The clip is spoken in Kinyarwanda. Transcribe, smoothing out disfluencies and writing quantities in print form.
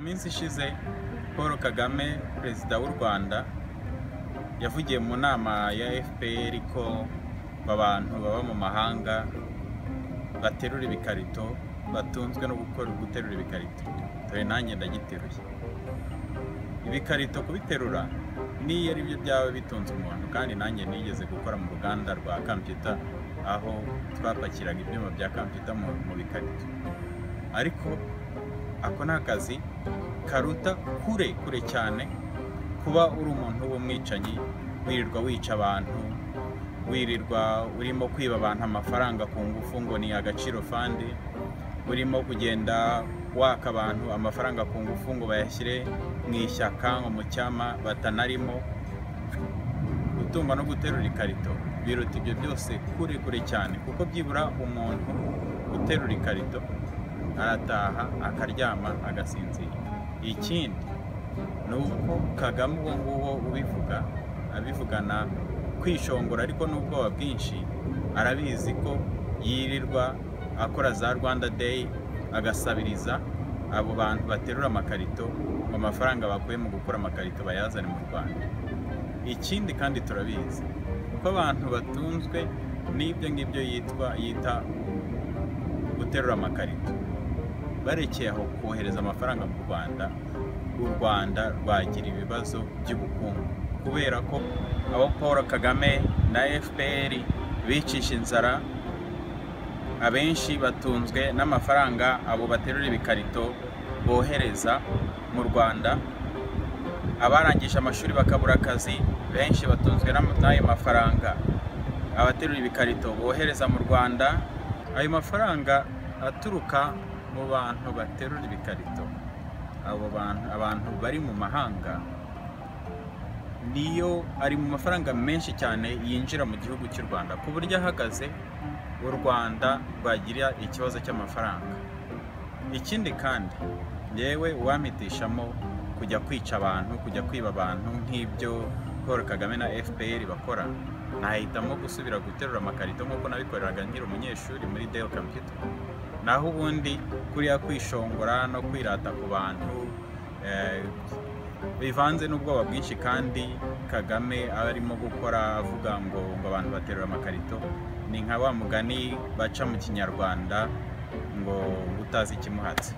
minsi ishize Paul Kagame perezida w'u Rwanda yavugiye mu nama ya FPR ko abantu baba mu mahanga baterura ibikarito batunzwe no guterura ibikarito. Dore nanjye ndagiteruye. Ibikarito kubiterura niyo ari byo byaba bitunze umuntu, kandi nanjye nigeze gukora mu ruganda rwa computer aho twapakiraga ibyuma bya computer mu bikarito. Ariko ako nakazi karuta kure cyane kuba uri umuntu w'umwicanyi, wirirwa wica abantu, wirirwa urimo kwiba abantu amafaranga ku ngufu ngo ni agaciro fandi, urimo kugenda waka abantu amafaranga ku ngufu ngo bayashyire mu ishyaka ngo mu cyama batanarimo. Gutumba no guterura ikarito biruta ibyo byose kure cyane, kuko byibura umuntu uterura ikarito arataha akaryama agasinzira. Ikindi ni uko Kagame uwo nguwo ubivuga abivugana kwishongora ariko n'ubwoba bwinshi, arabizi ko yirirwa akora za Rwanda Day agasabiriza abo bantu baterura amakarito ngo amafaranga bakuye mu gukora amakarito bayazane mu Rwanda. Ikindi kandi turabizi ko abantu batunzwe n'ibyo ngibyo yita guterura amakarito, barekeye aho kohereza amafaranga mu Rwanda, u Rwanda rwagira ibibazo by'ubukungu, kubera ko abo Paul Kagame na FPR bicisha inzara. Abenshi batunzwe n'amafaranga abo baterura ibikarito bohereza mu Rwanda. Abarangije amashuri bakabura akazi, benshi batunzwe n'ayo mafaranga abaterura ibikarito bohereza mu Rwanda. Ayo mafaranga aturuka mu bantu baterura ibikarito, abo abantu bari mu mahanga, niyo ari mu mafaranga menshi cyane yinjira mu gihugu cy'u Rwanda, ku buryo ahagaze u Rwanda rwagira ikibazo cy'amafaranga. Ikindi kandi yewe uwamitishamo kujya kwica abantu, kujya kwiba abantu nk'ibyo Paul Kagame na FPR bakora, nahitamo gusubira guterura amakarito nk'uko nabikoreraga nkiri umunyeshuri muri Dell Computer. Naho ubundi kuriya kwishongora no kwirata ku bantu bivanze n'ubwoba bwinshi, kandi Kagame arimo gukora avuga ngo abantu baterura amakarito, ni nka wa mugani baca mu Kinyarwanda ngo utazi ikimuhatse.